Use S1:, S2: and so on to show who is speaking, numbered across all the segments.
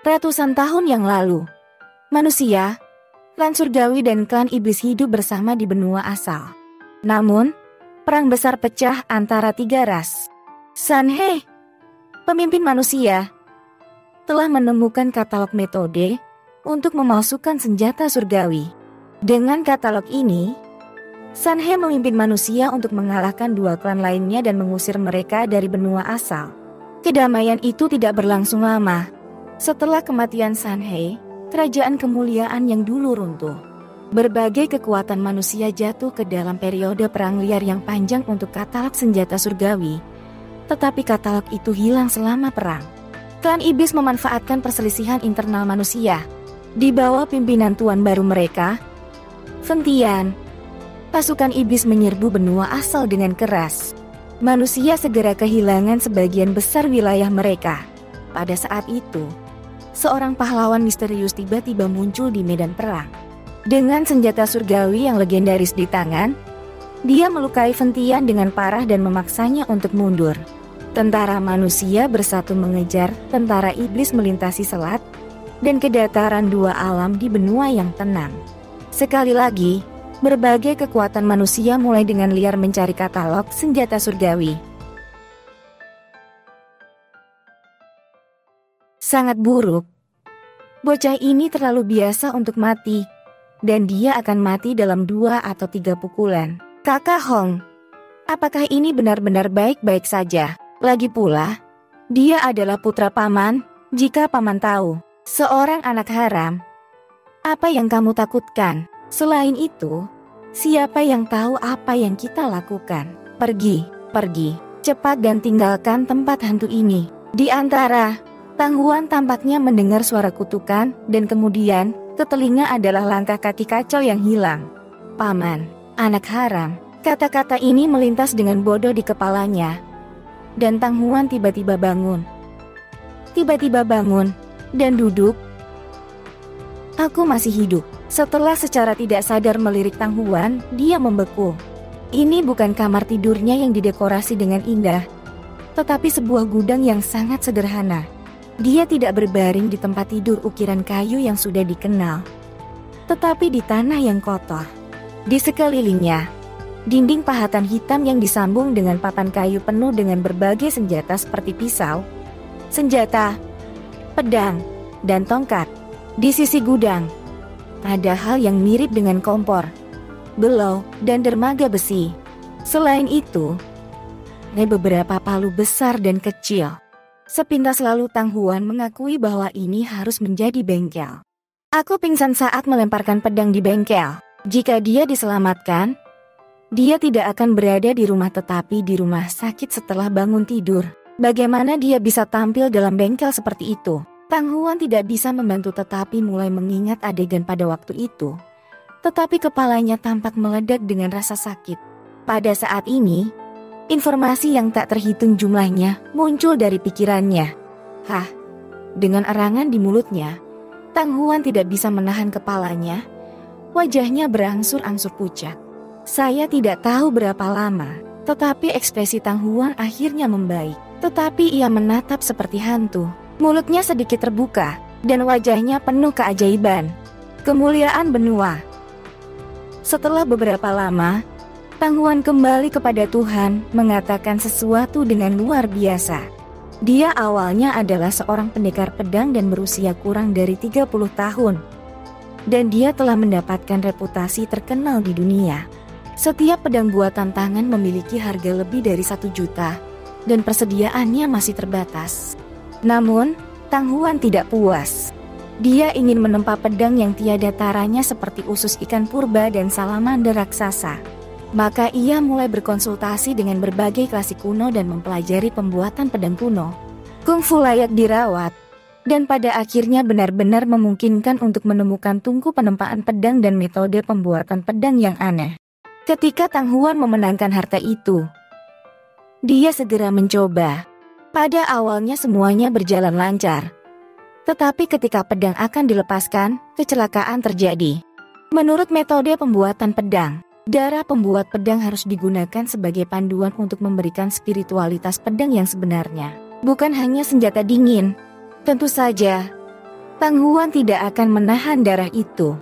S1: Ratusan tahun yang lalu, manusia, klan surgawi dan klan iblis hidup bersama di benua asal. Namun, perang besar pecah antara 3 ras. Sanhei, pemimpin manusia, telah menemukan katalog metode untuk memalsukan senjata surgawi. Dengan katalog ini, Sanhei memimpin manusia untuk mengalahkan 2 klan lainnya dan mengusir mereka dari benua asal. Kedamaian itu tidak berlangsung lama. Setelah kematian Sanhei, kerajaan kemuliaan yang dulu runtuh. Berbagai kekuatan manusia jatuh ke dalam periode perang liar yang panjang untuk katalog senjata surgawi. Tetapi katalog itu hilang selama perang. Klan iblis memanfaatkan perselisihan internal manusia. Di bawah pimpinan tuan baru mereka, Fentian, pasukan iblis menyerbu benua asal dengan keras. Manusia segera kehilangan sebagian besar wilayah mereka. Pada saat itu, seorang pahlawan misterius tiba-tiba muncul di medan perang. Dengan senjata surgawi yang legendaris di tangan, dia melukai Fentian dengan parah dan memaksanya untuk mundur. Tentara manusia bersatu mengejar tentara iblis melintasi selat dan kedataran 2 alam di benua yang tenang. Sekali lagi, berbagai kekuatan manusia mulai dengan liar mencari katalog senjata surgawi. Sangat buruk. Bocah ini terlalu biasa untuk mati, dan dia akan mati dalam 2 atau 3 pukulan. Kakak Hong, apakah ini benar-benar baik-baik saja? Lagi pula, dia adalah putra paman, jika paman tahu. Seorang anak haram. Apa yang kamu takutkan? Selain itu, siapa yang tahu apa yang kita lakukan? Pergi, cepat dan tinggalkan tempat hantu ini. Di antara Tang Huan tampaknya mendengar suara kutukan dan kemudian ke telinga adalah langkah kaki kacau yang hilang. Paman, anak haram. Kata-kata ini melintas dengan bodoh di kepalanya. Dan Tang Huan tiba-tiba bangun dan duduk. Aku masih hidup. Setelah secara tidak sadar melirik Tang Huan, dia membeku. Ini bukan kamar tidurnya yang didekorasi dengan indah, tetapi sebuah gudang yang sangat sederhana. Dia tidak berbaring di tempat tidur ukiran kayu yang sudah dikenal, tetapi di tanah yang kotor. Di sekelilingnya, dinding pahatan hitam yang disambung dengan papan kayu penuh dengan berbagai senjata seperti pisau, senjata, pedang, dan tongkat. Di sisi gudang, ada hal yang mirip dengan kompor, belau, dan dermaga besi. Selain itu, ada beberapa palu besar dan kecil. Sepintas lalu Tang Huan mengakui bahwa ini harus menjadi bengkel. Aku pingsan saat melemparkan pedang di bengkel. Jika dia diselamatkan, dia tidak akan berada di rumah tetapi di rumah sakit setelah bangun tidur. Bagaimana dia bisa tampil dalam bengkel seperti itu? Tang Huan tidak bisa membantu tetapi mulai mengingat adegan pada waktu itu. Tetapi kepalanya tampak meledak dengan rasa sakit. Pada saat ini, informasi yang tak terhitung jumlahnya muncul dari pikirannya. Hah, dengan erangan di mulutnya, Tang Huan tidak bisa menahan kepalanya. Wajahnya berangsur-angsur pucat. Saya tidak tahu berapa lama, tetapi ekspresi Tang Huan akhirnya membaik. Tetapi ia menatap seperti hantu. Mulutnya sedikit terbuka, dan wajahnya penuh keajaiban. Kemuliaan benua. Setelah beberapa lama, Tang Huan kembali kepada Tuhan, mengatakan sesuatu dengan luar biasa. Dia awalnya adalah seorang pendekar pedang dan berusia kurang dari 30 tahun. Dan dia telah mendapatkan reputasi terkenal di dunia. Setiap pedang buatan tangan memiliki harga lebih dari 1 juta, dan persediaannya masih terbatas. Namun, Tang Huan tidak puas. Dia ingin menempa pedang yang tiada taranya seperti usus ikan purba dan salamander raksasa. Maka ia mulai berkonsultasi dengan berbagai klasik kuno dan mempelajari pembuatan pedang kuno. Kungfu layak dirawat, dan pada akhirnya benar-benar memungkinkan untuk menemukan tungku penempaan pedang dan metode pembuatan pedang yang aneh. Ketika Tang Huan memenangkan harta itu, dia segera mencoba. Pada awalnya semuanya berjalan lancar. Tetapi ketika pedang akan dilepaskan, kecelakaan terjadi. Menurut metode pembuatan pedang, darah pembuat pedang harus digunakan sebagai panduan untuk memberikan spiritualitas pedang yang sebenarnya. Bukan hanya senjata dingin. Tentu saja, Tang Huan tidak akan menahan darah itu.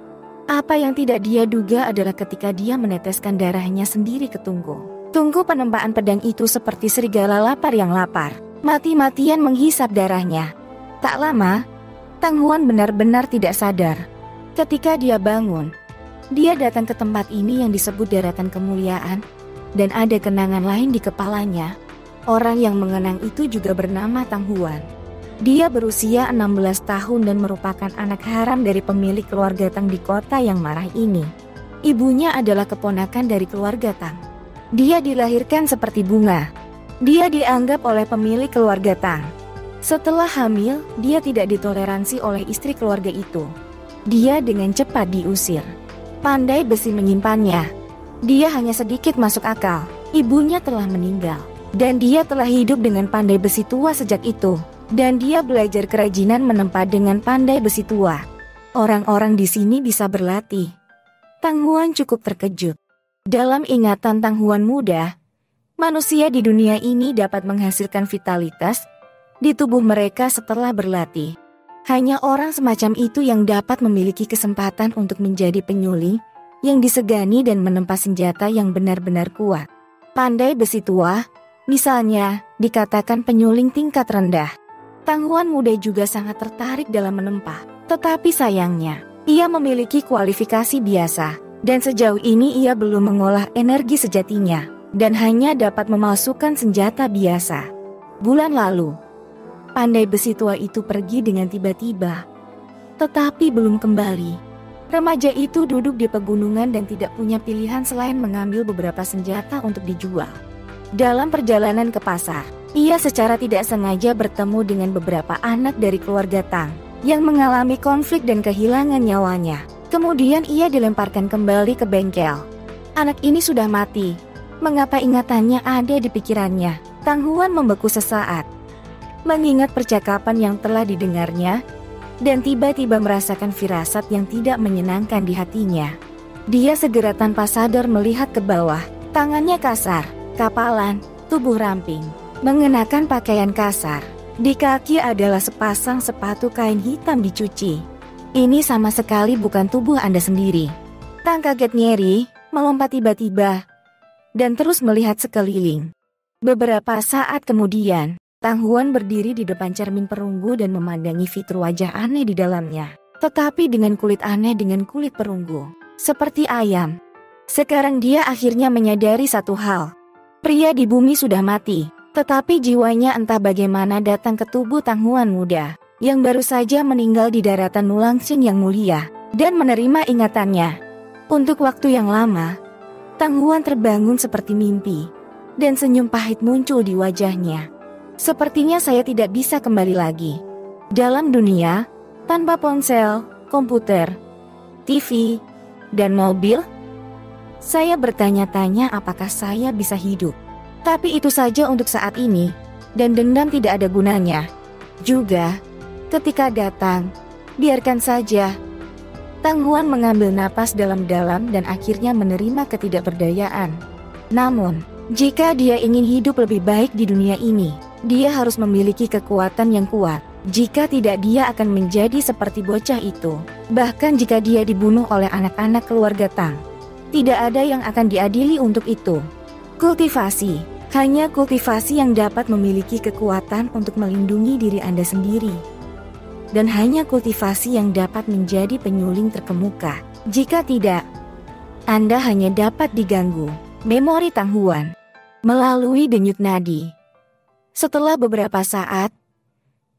S1: Apa yang tidak dia duga adalah ketika dia meneteskan darahnya sendiri ke tungku penempaan pedang itu seperti serigala lapar yang lapar, mati-matian menghisap darahnya. Tak lama, Tang Huan benar-benar tidak sadar. Ketika dia bangun, dia datang ke tempat ini yang disebut daratan kemuliaan, dan ada kenangan lain di kepalanya. Orang yang mengenang itu juga bernama Tang Huan. Dia berusia 16 tahun dan merupakan anak haram dari pemilik keluarga Tang di kota yang marah ini. Ibunya adalah keponakan dari keluarga Tang. Dia dilahirkan seperti bunga. Dia dianggap oleh pemilik keluarga Tang. Setelah hamil, dia tidak ditoleransi oleh istri keluarga itu. Dia dengan cepat diusir. Pandai besi menyimpannya. Dia hanya sedikit masuk akal. Ibunya telah meninggal. Dan dia telah hidup dengan pandai besi tua sejak itu. Dan dia belajar kerajinan menempa dengan pandai besi tua. Orang-orang di sini bisa berlatih. Tang Huan cukup terkejut. Dalam ingatan Tang Huan muda, manusia di dunia ini dapat menghasilkan vitalitas di tubuh mereka setelah berlatih. Hanya orang semacam itu yang dapat memiliki kesempatan untuk menjadi penyuling yang disegani dan menempa senjata yang benar-benar kuat. Pandai besi tua, misalnya, dikatakan penyuling tingkat rendah. Tang Huan muda juga sangat tertarik dalam menempa. Tetapi sayangnya, ia memiliki kualifikasi biasa. Dan sejauh ini ia belum mengolah energi sejatinya. Dan hanya dapat memalsukan senjata biasa. Bulan lalu, pandai besi tua itu pergi dengan tiba-tiba. Tetapi belum kembali. Remaja itu duduk di pegunungan dan tidak punya pilihan selain mengambil beberapa senjata untuk dijual. Dalam perjalanan ke pasar, ia secara tidak sengaja bertemu dengan beberapa anak dari keluarga Tang yang mengalami konflik dan kehilangan nyawanya. Kemudian ia dilemparkan kembali ke bengkel. Anak ini sudah mati. Mengapa ingatannya ada di pikirannya? Tang Huan membeku sesaat, mengingat percakapan yang telah didengarnya, dan tiba-tiba merasakan firasat yang tidak menyenangkan di hatinya. Dia segera tanpa sadar melihat ke bawah. Tangannya kasar, kapalan, tubuh ramping, mengenakan pakaian kasar. Di kaki adalah sepasang sepatu kain hitam dicuci. Ini sama sekali bukan tubuh Anda sendiri. Tang kaget nyeri, melompat tiba-tiba, dan terus melihat sekeliling. Beberapa saat kemudian, Tang Huan berdiri di depan cermin perunggu dan memandangi fitur wajah aneh di dalamnya. Tetapi dengan kulit aneh dengan kulit perunggu, seperti ayam. Sekarang dia akhirnya menyadari satu hal. Pria di bumi sudah mati, tetapi jiwanya entah bagaimana datang ke tubuh Tang Huan muda, yang baru saja meninggal di daratan Nulangsing yang mulia, dan menerima ingatannya. Untuk waktu yang lama, Tang Huan terbangun seperti mimpi, dan senyum pahit muncul di wajahnya. Sepertinya saya tidak bisa kembali lagi. Dalam dunia, tanpa ponsel, komputer, TV, dan mobil, saya bertanya-tanya apakah saya bisa hidup. Tapi itu saja untuk saat ini, dan dendam tidak ada gunanya. Juga, ketika datang, biarkan saja. Tang Huan mengambil napas dalam-dalam dan akhirnya menerima ketidakberdayaan. Namun, jika dia ingin hidup lebih baik di dunia ini, dia harus memiliki kekuatan yang kuat. Jika tidak, dia akan menjadi seperti bocah itu. Bahkan jika dia dibunuh oleh anak-anak keluarga Tang, tidak ada yang akan diadili untuk itu. Kultivasi, hanya kultivasi yang dapat memiliki kekuatan untuk melindungi diri Anda sendiri. Dan hanya kultivasi yang dapat menjadi penyuling terkemuka. Jika tidak, Anda hanya dapat diganggu. Memori Tang Huan melalui denyut nadi. Setelah beberapa saat,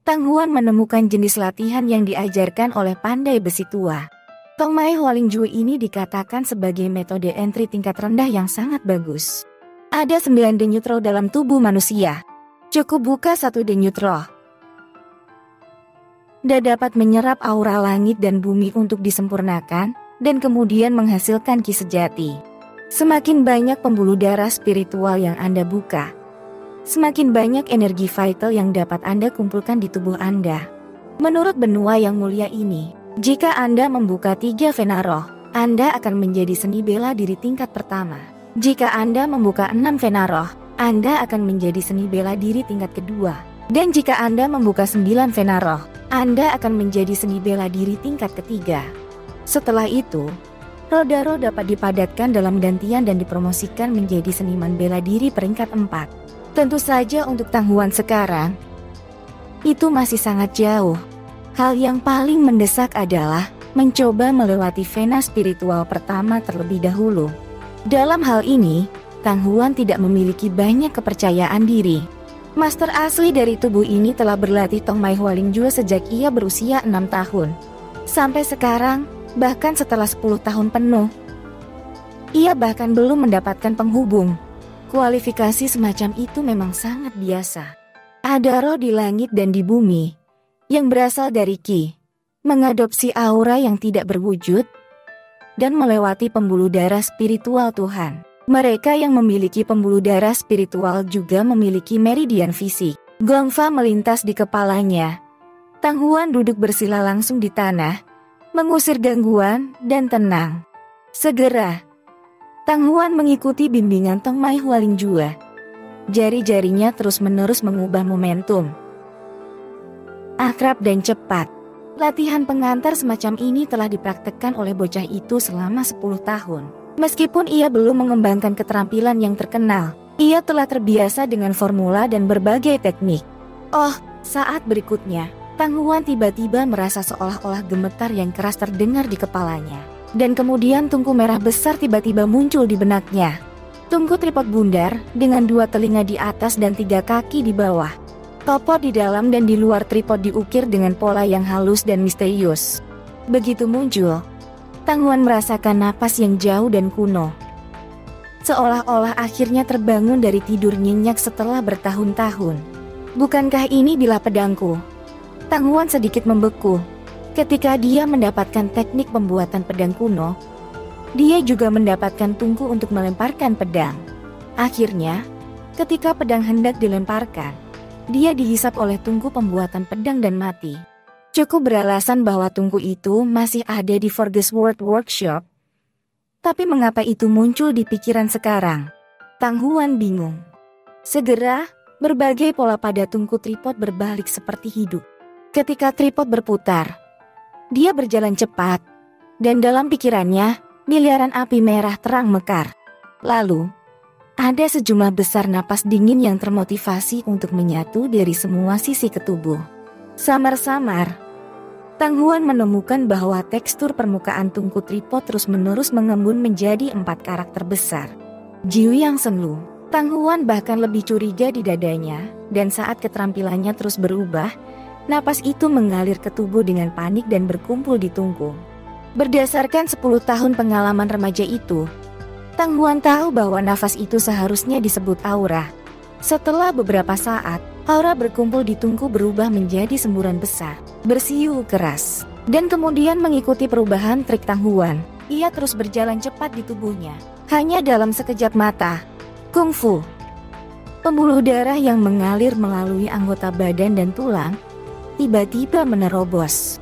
S1: Tang Huan menemukan jenis latihan yang diajarkan oleh pandai besi tua. Tong Mai Hualing Jue ini dikatakan sebagai metode entry tingkat rendah yang sangat bagus. Ada 9 denyut roh dalam tubuh manusia. Cukup buka 1 denyut roh dan dapat menyerap aura langit dan bumi untuk disempurnakan, dan kemudian menghasilkan ki sejati. Semakin banyak pembuluh darah spiritual yang Anda buka, semakin banyak energi vital yang dapat Anda kumpulkan di tubuh Anda. Menurut benua yang mulia ini, jika Anda membuka 3 vena roh, Anda akan menjadi seni bela diri tingkat pertama. Jika Anda membuka 6 vena roh, Anda akan menjadi seni bela diri tingkat kedua. Dan jika Anda membuka 9 vena roh, Anda akan menjadi seni bela diri tingkat ketiga. Setelah itu, roda-roh dapat dipadatkan dalam gantian dan dipromosikan menjadi seniman bela diri peringkat 4. Tentu saja untuk Tang Huan sekarang, itu masih sangat jauh. Hal yang paling mendesak adalah mencoba melewati vena spiritual pertama terlebih dahulu. Dalam hal ini, Tang Huan tidak memiliki banyak kepercayaan diri. Master asli dari tubuh ini telah berlatih Tong Mai Hualing Jue sejak ia berusia 6 tahun. Sampai sekarang, bahkan setelah 10 tahun penuh, ia bahkan belum mendapatkan penghubung. Kualifikasi semacam itu memang sangat biasa. Ada roh di langit dan di bumi yang berasal dari Qi, mengadopsi aura yang tidak berwujud, dan melewati pembuluh darah spiritual Tuhan. Mereka yang memiliki pembuluh darah spiritual juga memiliki meridian fisik. Gongfa melintas di kepalanya. Tang Huan duduk bersila langsung di tanah, mengusir gangguan dan tenang. Segera, Tang Huan mengikuti bimbingan Tong Mai Hualing Jue. Jari-jarinya terus-menerus mengubah momentum. Akrab dan cepat. Latihan pengantar semacam ini telah dipraktekkan oleh bocah itu selama 10 tahun. Meskipun ia belum mengembangkan keterampilan yang terkenal, ia telah terbiasa dengan formula dan berbagai teknik. Oh, saat berikutnya, Tang Huan tiba-tiba merasa seolah-olah gemetar yang keras terdengar di kepalanya. Dan kemudian tungku merah besar tiba-tiba muncul di benaknya. Tungku tripod bundar dengan 2 telinga di atas dan 3 kaki di bawah. Topo di dalam dan di luar tripod diukir dengan pola yang halus dan misterius. Begitu muncul, Tang Huan merasakan napas yang jauh dan kuno. Seolah-olah akhirnya terbangun dari tidur nyenyak setelah bertahun-tahun. Bukankah ini bilah pedangku? Tang Huan sedikit membeku. Ketika dia mendapatkan teknik pembuatan pedang kuno, dia juga mendapatkan tungku untuk melemparkan pedang. Akhirnya, ketika pedang hendak dilemparkan, dia dihisap oleh tungku pembuatan pedang dan mati. Cukup beralasan bahwa tungku itu masih ada di Forges World Workshop. Tapi mengapa itu muncul di pikiran sekarang? Tang Huan bingung. Segera, berbagai pola pada tungku tripod berbalik seperti hidup. Ketika tripod berputar, dia berjalan cepat, dan dalam pikirannya, miliaran api merah terang mekar. Lalu, ada sejumlah besar napas dingin yang termotivasi untuk menyatu dari semua sisi ketubuh. Samar-samar, Tang Huan menemukan bahwa tekstur permukaan tungku tripod terus-menerus mengembun menjadi 4 karakter besar. Jiu yang semu. Tang Huan bahkan lebih curiga di dadanya, dan saat keterampilannya terus berubah, napas itu mengalir ke tubuh dengan panik dan berkumpul di tungku. Berdasarkan 10 tahun pengalaman remaja itu, Tang Huan tahu bahwa nafas itu seharusnya disebut aura. Setelah beberapa saat, aura berkumpul di tungku berubah menjadi semburan besar, bersiul keras, dan kemudian mengikuti perubahan trik Tang Huan. Ia terus berjalan cepat di tubuhnya. Hanya dalam sekejap mata, kungfu, pembuluh darah yang mengalir melalui anggota badan dan tulang, tiba-tiba menerobos.